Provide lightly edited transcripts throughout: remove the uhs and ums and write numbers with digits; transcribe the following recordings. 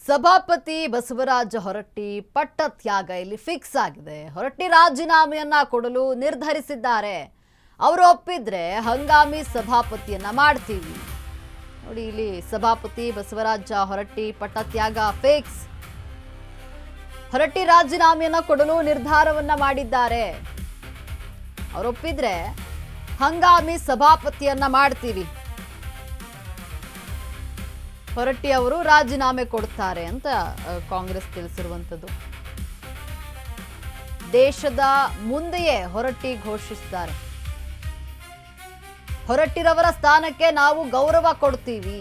ಸಭಾಪತಿ ಬಸವರಾಜ ಹೊರಟ್ಟಿ ಪಟ್ಟತ್ಯಾಗ ಇಲ್ಲಿ ಫಿಕ್ಸ್ ಆಗಿದೆ. ಹೊರಟ್ಟಿ ರಾಜೀನಾಮೆಯನ್ನ ಕೊಡಲು ನಿರ್ಧರಿಸಿದ್ದಾರೆ. ಅವರು ಒಪ್ಪಿದ್ರೆ ಹಂಗಾಮಿ ಸಭಾಪತಿಯನ್ನ ಮಾಡ್ತೀವಿ. ನೋಡಿ, ಇಲ್ಲಿ ಸಭಾಪತಿ ಬಸವರಾಜ ಹೊರಟ್ಟಿ ಪಟ್ಟತ್ಯಾಗ ಫಿಕ್ಸ್. ಹೊರಟ್ಟಿ ರಾಜೀನಾಮೆಯನ್ನ ಕೊಡಲು ನಿರ್ಧಾರವನ್ನ ಮಾಡಿದ್ದಾರೆ. ಅವರು ಒಪ್ಪಿದ್ರೆ ಹಂಗಾಮಿ ಸಭಾಪತಿಯನ್ನ ಮಾಡ್ತೀವಿ. ಹೊರಟ್ಟಿ ಅವರು ರಾಜೀನಾಮೆ ಕೊಡ್ತಾರೆ ಅಂತ ಕಾಂಗ್ರೆಸ್ ತಿಳಿಸಿರುವಂಥದ್ದು. ದೇಶದ ಮುಂದೆಯೇ ಹೊರಟ್ಟಿ ಘೋಷಿಸಿದ್ದಾರೆ. ಹೊರಟ್ಟಿರವರ ಸ್ಥಾನಕ್ಕೆ ನಾವು ಗೌರವ ಕೊಡ್ತೀವಿ.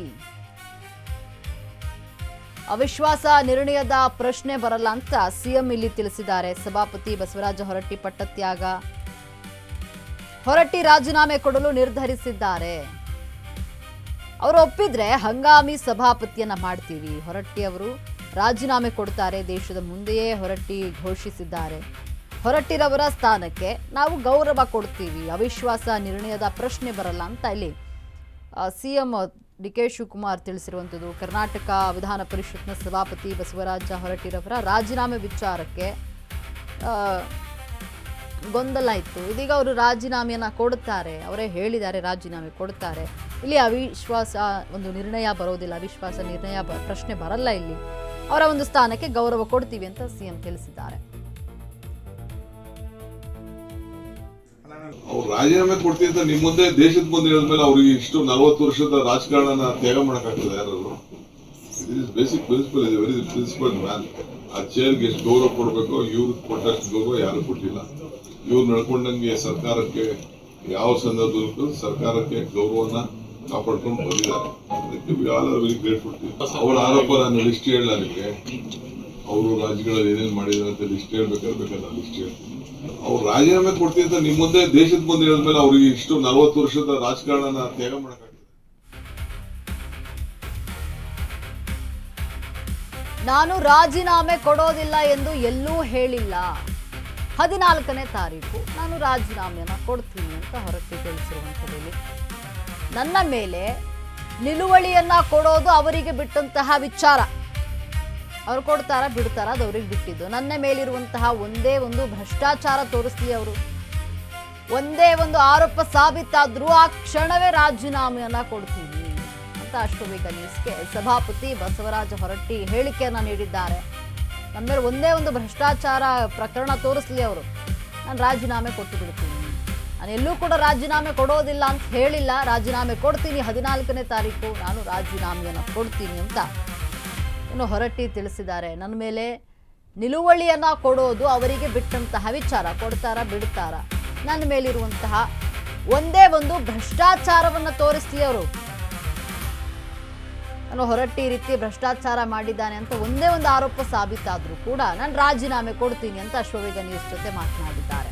ಅವಿಶ್ವಾಸ ನಿರ್ಣಯದ ಪ್ರಶ್ನೆ ಬರಲ್ಲ ಅಂತ ಸಿಎಂ ಇಲ್ಲಿ ತಿಳಿಸಿದ್ದಾರೆ. ಸಭಾಪತಿ ಬಸವರಾಜ ಹೊರಟ್ಟಿ ಪಟ್ಟತ್ಯಾಗ, ಹೊರಟ್ಟಿ ರಾಜೀನಾಮೆ ಕೊಡಲು ನಿರ್ಧರಿಸಿದ್ದಾರೆ. ಅವರು ಒಪ್ಪಿದ್ರೆ ಹಂಗಾಮಿ ಸಭಾಪತಿಯನ್ನ ಮಾಡ್ತೀವಿ. ಹೊರಟ್ಟಿ ಅವರು ರಾಜೀನಾಮೆ ಕೊಡ್ತಾರೆ. ದೇಶದ ಮುಂದೆಯೇ ಹೊರಟ್ಟಿ ಘೋಷಿಸಿದ್ದಾರೆ. ಹೊರಟ್ಟಿರವರ ಸ್ಥಾನಕ್ಕೆ ನಾವು ಗೌರವ ಕೊಡ್ತೀವಿ. ಅವಿಶ್ವಾಸ ನಿರ್ಣಯದ ಪ್ರಶ್ನೆ ಬರಲ್ಲ ಅಂತ ಇಲ್ಲಿ ಸಿಎಂ ಡಿ.ಕೆ. ಶಿವಕುಮಾರ್ ತಿಳಿಸಿರುವಂಥದ್ದು. ಕರ್ನಾಟಕ ವಿಧಾನ ಪರಿಷತ್ನ ಸಭಾಪತಿ ಬಸವರಾಜ ಹೊರಟ್ಟಿರವರ ರಾಜೀನಾಮೆ ವಿಚಾರಕ್ಕೆ ಗೊಂದಲ ಇತ್ತು. ಇದೀಗ ಅವರು ರಾಜೀನಾಮೆಯನ್ನ ಕೊಡ್ತಾರೆ. ಅವರೇ ಹೇಳಿದ್ದಾರೆ ರಾಜೀನಾಮೆ ಕೊಡ್ತಾರೆ. ಇಲ್ಲಿ ಅವಿಶ್ವಾಸ ಒಂದು ನಿರ್ಣಯ ಬರೋದಿಲ್ಲ, ಅವಿಶ್ವಾಸ ನಿರ್ಣಯ ಪ್ರಶ್ನೆ ಬರಲ್ಲ. ಇಲ್ಲಿ ಅವರ ಒಂದು ಸ್ಥಾನಕ್ಕೆ ಗೌರವ ಕೊಡ್ತೀವಿ ಅಂತ ಸಿಎಂ ತಿಳಿಸಿದ್ದಾರೆ. ಅವ್ರು ರಾಜೀನಾಮೆ ಕೊಡ್ತೀವಿ ಅಂತ ನಿಮ್ಮ ಮುಂದೆ ದೇಶದ ಮುಂದೆ ಹೇಳಿದ್ಮೇಲೆ ಅವ್ರಿಗೆ ಇಷ್ಟು 40 ವರ್ಷದ ರಾಜಕಾರಣ ತ್ಯಾಗ ಮಾಡಕ್ಕಾಗ್ತದೆ? ಯಾರು ಬೇಸಿಕ್ ಪ್ರಿನ್ಸಿಪಲ್ ಇದೆ, ವೆರಿ ಪ್ರಿನ್ಸಿಪಲ್ ಮ್ಯಾನ್. ಆ ಚೇರ್ಗೆ ಎಷ್ಟು ಗೌರವ ಕೊಡಬೇಕು, ಇವ್ರಿಗೆ ಕೊಟ್ಟಷ್ಟು ಗೌರವ ಯಾರು ಕೊಟ್ಟಿಲ್ಲ. ಇವ್ರು ನಡ್ಕೊಂಡಂಗೆ ಸರ್ಕಾರಕ್ಕೆ ಯಾವ ಸಂದರ್ಭದಲ್ಲೂ ಸರ್ಕಾರಕ್ಕೆ ಗೌರವನ ಕಾಪಾಡ್ಕೊಂಡು ಬಂದಿದ್ದಾರೆ. ಅದಕ್ಕೆ we all are very grateful. ಅವರ ಆರೋಪ ನಾನು ಲಿಸ್ಟ್ ಹೇಳ, ನಿಮಗೆ ಅವರು ರಾಜ್ಯಗಳಲ್ಲಿ ಏನೇನು ಮಾಡಿದ್ದಾರೆ ಅಂತ ಲಿಸ್ಟ್ ಹೇಳ್ಬೇಕಾದ್ರೆ ನಾನು ಲಿಸ್ಟ್ ಹೇಳ್ತೀನಿ. ಅವ್ರು ರಾಜೀನಾಮೆ ಕೊಡ್ತೀವಿ ಅಂತ ನಿಮ್ಮ ಮುಂದೆ ದೇಶದ ಮುಂದೆ ಹೇಳಿದ್ಮೇಲೆ ಅವ್ರಿಗೆ ಇಷ್ಟು 40 ವರ್ಷದ ರಾಜಕಾರಣ ತ್ಯಾಗ ಮಾಡಕ್ಕಾಗ್ತದೆ? ನಾನು ರಾಜೀನಾಮೆ ಕೊಡೋದಿಲ್ಲ ಎಂದು ಎಲ್ಲೂ ಹೇಳಿಲ್ಲ. 14ನೇ ತಾರೀಕು ನಾನು ರಾಜೀನಾಮೆಯನ್ನ ಕೊಡ್ತೀನಿ ಅಂತ ಹೊರಟ್ಟಿ ತಿಳಿಸಿರುವಂಥದ್ದು. ನನ್ನ ಮೇಲೆ ನಿಲುವಳಿಯನ್ನ ಕೊಡೋದು ಅವರಿಗೆ ಬಿಟ್ಟಂತಹ ವಿಚಾರ. ಅವ್ರು ಕೊಡ್ತಾರ ಬಿಡ್ತಾರ, ಅದು ಅವ್ರಿಗೆ ಬಿಟ್ಟಿದ್ದು. ನನ್ನ ಮೇಲಿರುವಂತಹ ಒಂದೇ ಒಂದು ಭ್ರಷ್ಟಾಚಾರ ತೋರಿಸ್ಲಿ, ಅವರು ಒಂದೇ ಒಂದು ಆರೋಪ ಸಾಬೀತಾದ್ರೂ ಆ ಕ್ಷಣವೇ ರಾಜೀನಾಮೆಯನ್ನ ಕೊಡ್ತೀವಿ ಅಂತ ಅಶ್ವವೇಗ ನ್ಯೂಸ್ಗೆ ಸಭಾಪತಿ ಬಸವರಾಜ ಹೊರಟ್ಟಿ ಹೇಳಿಕೆಯನ್ನ ನೀಡಿದ್ದಾರೆ. ನನ್ನ ಮೇಲೆ ಒಂದೇ ಒಂದು ಭ್ರಷ್ಟಾಚಾರ ಪ್ರಕರಣ ತೋರಿಸ್ಲಿ, ಅವರು ನಾನು ರಾಜೀನಾಮೆ ಕೊಟ್ಟು ಬಿಡ್ತೀನಿ. ನಾನು ಎಲ್ಲೂ ಕೂಡ ರಾಜೀನಾಮೆ ಕೊಡೋದಿಲ್ಲ ಅಂತ ಹೇಳಿಲ್ಲ. ರಾಜೀನಾಮೆ ಕೊಡ್ತೀನಿ, 14ನೇ ತಾರೀಕು ನಾನು ರಾಜೀನಾಮೆಯನ್ನು ಕೊಡ್ತೀನಿ ಅಂತ ಇನ್ನು ಹೊರಟ್ಟಿ ತಿಳಿಸಿದ್ದಾರೆ. ನನ್ನ ಮೇಲೆ ನಿಲುವಳಿಯನ್ನ ಕೊಡೋದು ಅವರಿಗೆ ಬಿಟ್ಟಂತಹ ವಿಚಾರ. ಕೊಡ್ತಾರ ಬಿಡ್ತಾರ, ನನ್ನ ಮೇಲಿರುವಂತಹ ಒಂದೇ ಒಂದು ಭ್ರಷ್ಟಾಚಾರವನ್ನು ತೋರಿಸ್ಲಿ ಅವರು. ನಾನು ಹೊರಟ್ಟಿ ಈ ರೀತಿ ಭ್ರಷ್ಟಾಚಾರ ಮಾಡಿದ್ದಾನೆ ಅಂತ ಒಂದೇ ಒಂದು ಆರೋಪ ಸಾಬೀತಾದ್ರೂ ಕೂಡ ನಾನು ರಾಜೀನಾಮೆ ಕೊಡ್ತೀನಿ ಅಂತ ಅಶ್ವವೇಗ ನ್ಯೂಸ್ ಜೊತೆ ಮಾತನಾಡಿದ್ದಾರೆ.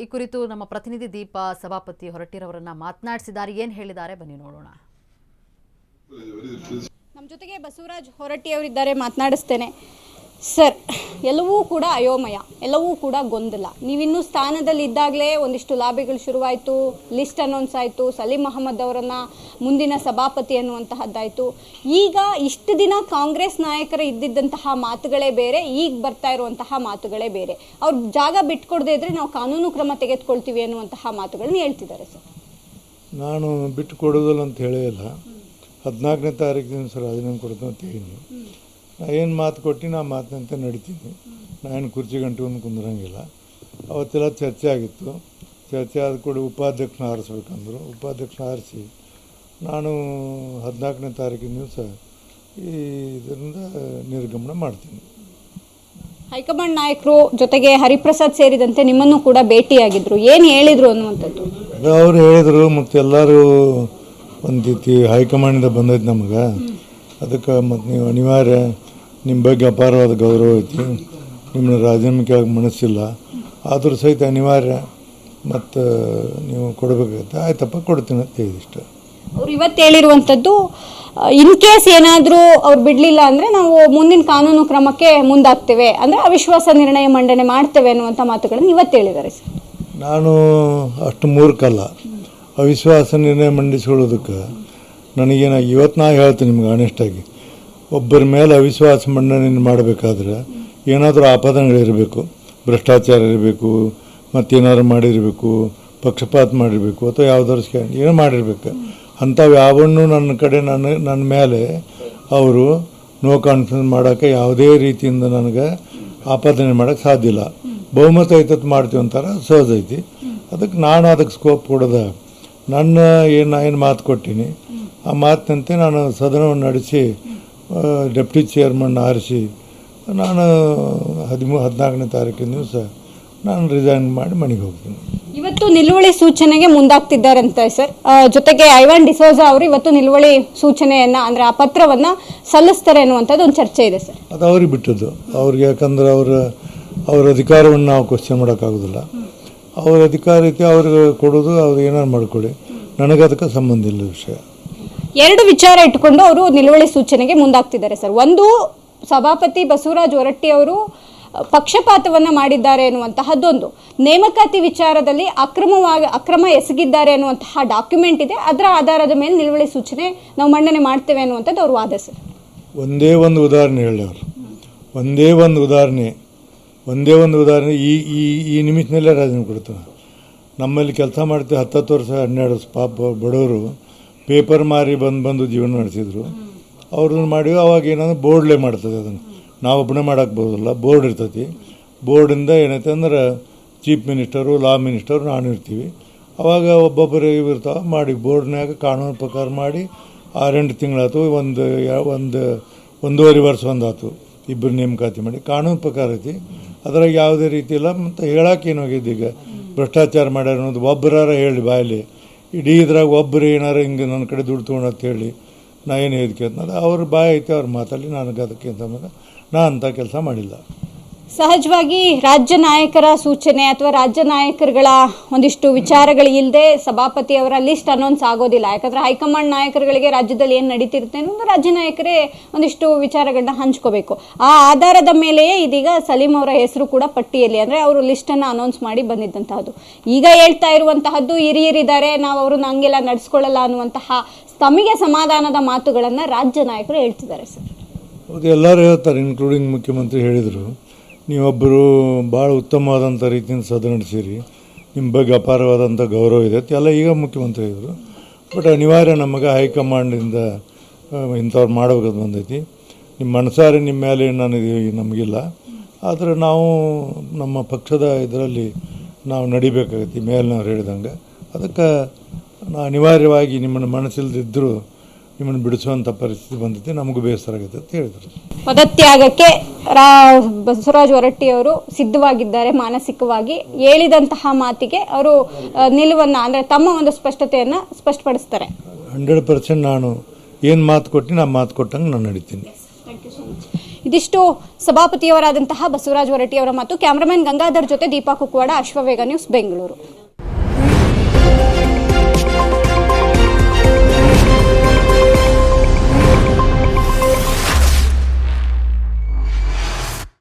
ಈ ಕುರಿತು ನಮ್ಮ ಪ್ರತಿನಿಧಿ ದೀಪ ಸಭಾಪತಿ ಹೊರಟ್ಟಿರವರನ್ನ ಮಾತನಾಡಿಸಿದ್ದಾರೆ. ಏನ್ ಹೇಳಿದ್ದಾರೆ ಬನ್ನಿ ನೋಡೋಣ. ನಮ್ಮ ಜೊತೆಗೆ ಬಸವರಾಜ್ ಹೊರಟ್ಟಿ ಅವರಿದ್ದಾರೆ, ಮಾತನಾಡಿಸ್ತೇನೆ. ಸರ್, ಎಲ್ಲವೂ ಕೂಡ ಅಯೋಮಯ, ಎಲ್ಲವೂ ಕೂಡ ಗೊಂದಲ. ನೀವಿನ್ನೂ ಸ್ಥಾನದಲ್ಲಿ ಇದ್ದಾಗಲೇ ಒಂದಿಷ್ಟು ಲಾಬಿಗಳು ಶುರುವಾಯಿತು, ಲಿಸ್ಟ್ ಅನೌನ್ಸ್ ಆಯಿತು, ಸಲೀಂ ಅಹಮದ್ ಅವರನ್ನು ಮುಂದಿನ ಸಭಾಪತಿ ಅನ್ನುವಂತಹದ್ದಾಯಿತು. ಈಗ ಇಷ್ಟು ದಿನ ಕಾಂಗ್ರೆಸ್ ನಾಯಕರು ಇದ್ದಿದ್ದಂತಹ ಮಾತುಗಳೇ ಬೇರೆ, ಈಗ ಬರ್ತಾ ಇರುವಂತಹ ಮಾತುಗಳೇ ಬೇರೆ. ಅವ್ರು ಜಾಗ ಬಿಟ್ಕೊಡದೇ ಇದ್ರೆ ನಾವು ಕಾನೂನು ಕ್ರಮ ತೆಗೆದುಕೊಳ್ತೀವಿ ಅನ್ನುವಂತಹ ಮಾತುಗಳನ್ನ ಹೇಳ್ತಿದ್ದಾರೆ. ಸರ್, ನಾನು ಬಿಟ್ಟು ಕೊಡೋದಿಲ್ಲ ಅಂತ ಹೇಳಿಲ್ಲ. 14ನೇ ತಾರೀಕಿನ ಸರ್ ರಾಜೀನಾಮೆ ಕೊಡ್ತೀನಿ ಅಂತ ಹೇಳಿ ನಾ ಏನು ಮಾತು ಕೊಟ್ಟು ನಾ ಮಾತಿನಂತೆ ನಡಿತೀನಿ. ನಾನು ಕುರ್ಚಿ ಗಂಟೆಗೊಂದು ಕುಂದ್ರಂಗಿಲ್ಲ. ಅವತ್ತೆಲ್ಲ ಚರ್ಚೆ ಆಗಿತ್ತು. ಚರ್ಚೆ ಆದ ಕೂಡ ಉಪಾಧ್ಯಕ್ಷನ ಆರಿಸ್ಬೇಕಂದ್ರು. ಉಪಾಧ್ಯಕ್ಷನ ಆರಿಸಿ ನಾನು 14ನೇ ತಾರೀಕಿನ ದಿವಸ ಇದರಿಂದ ನಿರ್ಗಮನ ಮಾಡ್ತೀನಿ. ಹೈಕಮಾಂಡ್ ನಾಯಕರು ಜೊತೆಗೆ ಹರಿಪ್ರಸಾದ್ ಸೇರಿದಂತೆ ನಿಮ್ಮನ್ನು ಕೂಡ ಭೇಟಿಯಾಗಿದ್ರು, ಏನು ಹೇಳಿದ್ರು ಅನ್ನುವಂಥದ್ದು? ಅವ್ರು ಹೇಳಿದರು, ಮತ್ತು ಎಲ್ಲರೂ ಒಂದು ರೀತಿ ಹೈಕಮಾಂಡಿಂದ ಬಂದೈತೆ ನಮಗೆ. ಅದಕ್ಕೆ ಮತ್ತು ನೀವು ಅನಿವಾರ್ಯ, ನಿಮ್ಮ ಬಗ್ಗೆ ಅಪಾರವಾದ ಗೌರವ ಐತಿ, ನಿಮ್ಮನ್ನ ರಾಜೀನಾಮೆಗೆ ಮನಸ್ಸಿಲ್ಲ, ಆದರೂ ಸಹಿತ ಅನಿವಾರ್ಯ ಮತ್ತು ನೀವು ಕೊಡಬೇಕಾಗುತ್ತೆ. ಆಯ್ತಪ್ಪ ಕೊಡ್ತೀನಿ ಅಂತ ಹೇಳಿದಿಷ್ಟು. ಅವ್ರು ಇವತ್ತು ಹೇಳಿರುವಂಥದ್ದು ಇನ್ ಕೇಸ್ ಏನಾದರೂ ಅವ್ರು ಬಿಡಲಿಲ್ಲ ಅಂದರೆ ನಾವು ಮುಂದಿನ ಕಾನೂನು ಕ್ರಮಕ್ಕೆ ಮುಂದಾಗ್ತೇವೆ, ಅಂದರೆ ಅವಿಶ್ವಾಸ ನಿರ್ಣಯ ಮಂಡನೆ ಮಾಡ್ತೇವೆ ಅನ್ನುವಂಥ ಮಾತುಗಳನ್ನು ಇವತ್ತು ಹೇಳಿದ್ದಾರೆ ಸರ್. ನಾನು ಅಷ್ಟು ಮೂರ್ಖಲ್ಲ. ಅವಿಶ್ವಾಸ ನಿರ್ಣಯ ಮಂಡಿಸ್ಕೊಳ್ಳೋದಕ್ಕೆ ನನಗೇನ ಇವತ್ತು ನಾ ಹೇಳ್ತೀನಿ ನಿಮ್ಗೆ ಆನೆಸ್ಟಾಗಿ, ಒಬ್ಬರ ಮೇಲೆ ಅವಿಶ್ವಾಸ ಮಂಡನೆ ಮಾಡಬೇಕಾದ್ರೆ ಏನಾದರೂ ಆಪಾದನೆಗಳಿರಬೇಕು, ಭ್ರಷ್ಟಾಚಾರ ಇರಬೇಕು, ಮತ್ತೇನಾದ್ರು ಮಾಡಿರಬೇಕು, ಪಕ್ಷಪಾತ ಮಾಡಿರಬೇಕು, ಅಥವಾ ಯಾವ್ದಾದ್ರು ಏನೋ ಮಾಡಿರ್ಬೇಕು. ಅಂಥವು ಯಾವನ್ನೂ ನನ್ನ ಮೇಲೆ ಅವರು ನೋ ಕಾನ್ಫಿಡೆನ್ಸ್ ಮಾಡೋಕ್ಕೆ ಯಾವುದೇ ರೀತಿಯಿಂದ ನನಗೆ ಆಪಾದನೆ ಮಾಡೋಕ್ಕೆ ಸಾಧ್ಯ ಇಲ್ಲ. ಬಹುಮತ ಐತತ್ ಮಾಡ್ತೀವಿ ಅಂತಾರೆ, ಸಹಜ ಐತಿ. ಅದಕ್ಕೆ ಸ್ಕೋಪ್ ಕೊಡೋದ ನನ್ನ ಏನು ಮಾತು ಕೊಟ್ಟೀನಿ ಆ ಮಾತಿನಂತೆ ನಾನು ಸದನವನ್ನು ನಡೆಸಿ ಡೆಪ್ಟಿ ಚೇರ್ಮನ್ ಆರಿಸಿ ನಾನು 14ನೇ ತಾರೀಕಿನ ದಿವಸ ನಾನು ರಿಸೈನ್ ಮಾಡಿ ಮನೆಗೆ ಹೋಗ್ತೀನಿ. ಇವತ್ತು ನಿಲುವಳಿ ಸೂಚನೆಗೆ ಮುಂದಾಗ್ತಿದ್ದಾರಂತೆ ಸರ್. ಜೊತೆಗೆ ಐವಾನ್ ಡಿಸೋಜ ಅವರು ಇವತ್ತು ನಿಲುವಳಿ ಸೂಚನೆಯನ್ನು ಅಂದರೆ ಆ ಪತ್ರವನ್ನು ಸಲ್ಲಿಸ್ತಾರೆ ಅನ್ನುವಂಥದ್ದು ಒಂದು ಚರ್ಚೆ ಇದೆ ಸರ್. ಅದು ಅವ್ರಿಗೆ ಬಿಟ್ಟದ್ದು. ಅವ್ರಿಗೆ ಯಾಕಂದ್ರೆ ಅವ್ರ ಅಧಿಕಾರವನ್ನು ನಾವು ಕ್ವಶನ್ ಮಾಡೋಕ್ಕಾಗೋದಿಲ್ಲ. ಅವ್ರ ಅಧಿಕಾರ ಐತಿ, ಅವ್ರಿಗೆ ಕೊಡೋದು, ಅವ್ರು ಏನಾರು ಮಾಡ್ಕೊಳ್ಳಿ, ನನಗೆ ಅದಕ್ಕೆ ಸಂಬಂಧ ಇಲ್ಲ ವಿಷಯ. ಎರಡು ವಿಚಾರ ಇಟ್ಕೊಂಡು ಅವರು ನಿಲುವಳಿ ಸೂಚನೆಗೆ ಮುಂದಾಗ್ತಿದ್ದಾರೆ ಸರ್. ಒಂದು, ಸಭಾಪತಿ ಬಸವರಾಜ ಹೊರಟ್ಟಿ ಅವರು ಪಕ್ಷಪಾತವನ್ನು ಮಾಡಿದ್ದಾರೆ ಎನ್ನುವಂತಹದ್ದೊಂದು, ನೇಮಕಾತಿ ವಿಚಾರದಲ್ಲಿ ಅಕ್ರಮ ಎಸಗಿದ್ದಾರೆ ಅನ್ನುವಂತಹ ಡಾಕ್ಯುಮೆಂಟ್ ಇದೆ, ಅದರ ಆಧಾರದ ಮೇಲೆ ನಿಲುವಳಿ ಸೂಚನೆ ನಾವು ಮಂಡನೆ ಮಾಡ್ತೇವೆ ಅನ್ನುವಂಥದ್ದು ಅವ್ರ ವಾದ ಸರ್. ಒಂದೇ ಒಂದು ಉದಾಹರಣೆ ಹೇಳಿ ಅವರು, ಒಂದೇ ಒಂದು ಉದಾಹರಣೆ ಈ ನಿಮಿಷದಲ್ಲೇ ರಾಜೀನಾಮೆ ಕೊಡ್ತಾನೆ. ನಮ್ಮಲ್ಲಿ ಕೆಲಸ ಮಾಡ್ತೀವಿ 10 ವರ್ಷ 12 ವರ್ಷ ಪಾಪ ಬಡವರು ಪೇಪರ್ ಮಾರಿ ಬಂದು ಜೀವನ ನಡೆಸಿದ್ರು. ಅವ್ರನ್ನ ಮಾಡಿ ಅವಾಗ ಏನಂದ್ರೆ ಬೋರ್ಡ್ಲೇ ಮಾಡ್ತದೆ. ಅದನ್ನು ನಾವೊಬ್ಬನೇ ಮಾಡೋಕ್ಬೋದಲ್ಲ, ಬೋರ್ಡ್ ಇರ್ತೈತಿ. ಬೋರ್ಡಿಂದ ಏನೈತೆ ಅಂದ್ರೆ ಚೀಫ್ ಮಿನಿಸ್ಟರು, ಲಾ ಮಿನಿಸ್ಟರು, ನಾನು ಇರ್ತೀವಿ. ಅವಾಗ ಒಬ್ಬೊಬ್ಬರು ಇರ್ತಾವೆ ಮಾಡಿ ಬೋರ್ಡ್ನಾಗ ಕಾನೂನು ಪ್ರಕಾರ ಮಾಡಿ 6-8 ತಿಂಗಳಾಯ್ತು, ಒಂದೂವರೆ ವರ್ಷ ಒಂದಾಯ್ತು, ಇಬ್ಬರು ನೇಮಕಾತಿ ಮಾಡಿ ಕಾನೂನು ಪ್ರಕಾರ ಐತಿ. ಅದ್ರಾಗ ಯಾವುದೇ ರೀತಿ ಇಲ್ಲ. ಮತ್ತು ಹೇಳಕ್ಕೆ ಏನಾಗಿದೆ, ಈಗ ಭ್ರಷ್ಟಾಚಾರ ಮಾಡ್ಯಾರ ಅನ್ನೋದು ಒಬ್ಬರಾರ ಹೇಳಿ ಬಾಯಲ್ಲಿ, ಇಡೀ ಇದ್ರಾಗ ಒಬ್ಬರು ಏನಾರು ಹಿಂಗೆ ನನ್ನ ಕಡೆ ದುಡ್ಡು ತೊಗೊಂಡು ಅಂತ ಹೇಳಿ ನಾ ಏನು ಹೇಳಿಕೆ ಅನ್ನೋದು ಅವ್ರ ಬಾಯಿ ಐತೆ, ಅವ್ರ ಮಾತಲ್ಲಿ ನನಗೆ ಅದಕ್ಕೆ ಅಂತ ನಾನು ಅಂಥ ಕೆಲಸ ಮಾಡಿಲ್ಲ. ಸಹಜವಾಗಿ ರಾಜ್ಯ ನಾಯಕರ ಸೂಚನೆ ಅಥವಾ ರಾಜ್ಯ ನಾಯಕರುಗಳ ಒಂದಿಷ್ಟು ವಿಚಾರಗಳು ಇಲ್ಲದೆ ಸಭಾಪತಿಯವರ ಲಿಸ್ಟ್ ಅನೌನ್ಸ್ ಆಗೋದಿಲ್ಲ. ಯಾಕಂದರೆ ಹೈಕಮಾಂಡ್ ನಾಯಕರುಗಳಿಗೆ ರಾಜ್ಯದಲ್ಲಿ ಏನು ನಡೀತಿರುತ್ತೆ ಅನ್ನೋದು ರಾಜ್ಯ ನಾಯಕರೇ ಒಂದಿಷ್ಟು ವಿಚಾರಗಳನ್ನ ಹಂಚ್ಕೋಬೇಕು. ಆ ಆಧಾರದ ಮೇಲೆಯೇ ಇದೀಗ ಸಲೀಂ ಅವರ ಹೆಸರು ಕೂಡ ಪಟ್ಟಿಯಲ್ಲಿ, ಅಂದರೆ ಅವರು ಲಿಸ್ಟನ್ನು ಅನೌನ್ಸ್ ಮಾಡಿ ಬಂದಿದ್ದಂತಹದ್ದು. ಈಗ ಹೇಳ್ತಾ ಇರುವಂತಹದ್ದು ಹಿರಿಯರಿದ್ದಾರೆ, ನಾವು ಅವ್ರನ್ನ ಹಂಗೆಲ್ಲ ನಡೆಸ್ಕೊಳ್ಳಲ್ಲ ಅನ್ನುವಂತಹ ತಮಗೆ ಸಮಾಧಾನದ ಮಾತುಗಳನ್ನು ರಾಜ್ಯ ನಾಯಕರು ಹೇಳ್ತಿದ್ದಾರೆ ಸರ್. ಹೌದು, ಎಲ್ಲರೂ ಹೇಳ್ತಾರೆ, ಇನ್ಕ್ಲೂಡಿಂಗ್ ಮುಖ್ಯಮಂತ್ರಿ ಹೇಳಿದರು, ನೀವೊಬ್ಬರು ಭಾಳ ಉತ್ತಮವಾದಂಥ ರೀತಿಯಿಂದ ಸದನ ನಡೆಸಿರಿ, ನಿಮ್ಮ ಬಗ್ಗೆ ಅಪಾರವಾದಂಥ ಗೌರವ ಇದೆ ಎಲ್ಲ ಈಗ ಮುಖ್ಯಮಂತ್ರಿ ಇದ್ದರು. ಬಟ್ ಅನಿವಾರ್ಯ ನಮಗೆ ಹೈಕಮಾಂಡಿಂದ ಇಂಥವ್ರು ಮಾಡಬೇಕಂತ ಬಂದೈತಿ. ನಿಮ್ಮ ಮನಸಾರಿ ನಿಮ್ಮ ಮೇಲೆ ನಮಗಿಲ್ಲ, ಆದರೆ ನಾವು ನಮ್ಮ ಪಕ್ಷದ ಇದರಲ್ಲಿ ನಾವು ನಡಿಬೇಕಾಗೈತಿ ಮೇಲ್ನವ್ರು ಹೇಳಿದಂಗೆ. ಅದಕ್ಕೆ ಅನಿವಾರ್ಯವಾಗಿ ನಿಮ್ಮನ್ನು ಮನಸ್ಸಿಲ್ದಿದ್ದರೂ ನಿಮ್ಮನ್ನು ಬಿಡಿಸುವಂಥ ಪರಿಸ್ಥಿತಿ ಬಂದೈತಿ, ನಮಗೂ ಬೇಸರ ಆಗೈತೆ ಅಂತ ಹೇಳಿದರು. ಪದತ್ಯಾಗಕ್ಕೆ ಬಸವರಾಜ ಹೊರಟ್ಟಿ ಅವರು ಸಿದ್ಧವಾಗಿದ್ದಾರೆ ಮಾನಸಿಕವಾಗಿ. ಹೇಳಿದಂತಹ ಮಾತಿಗೆ ಅವರು ನಿಲುವನ್ನು, ಅಂದರೆ ತಮ್ಮ ಒಂದು ಸ್ಪಷ್ಟತೆಯನ್ನು ಸ್ಪಷ್ಟಪಡಿಸ್ತಾರೆ. 100% ನಾನು ಏನು ಮಾತು ಕೊಟ್ಟು ಆ ಮಾತು ಕೊಟ್ಟಂಗೆ ನಾನು ನಡೀತೀನಿ. ಇದಿಷ್ಟು ಸಭಾಪತಿಯವರಾದಂತಹ ಬಸವರಾಜ ಹೊರಟ್ಟಿ ಅವರ ಮಾತು. ಕ್ಯಾಮ್ರಾಮನ್ ಗಂಗಾಧರ್ ಜೊತೆ ದೀಪಾ ಕುಕ್ವಾಡ, ಅಶ್ವವೇಗ ನ್ಯೂಸ್, ಬೆಂಗಳೂರು.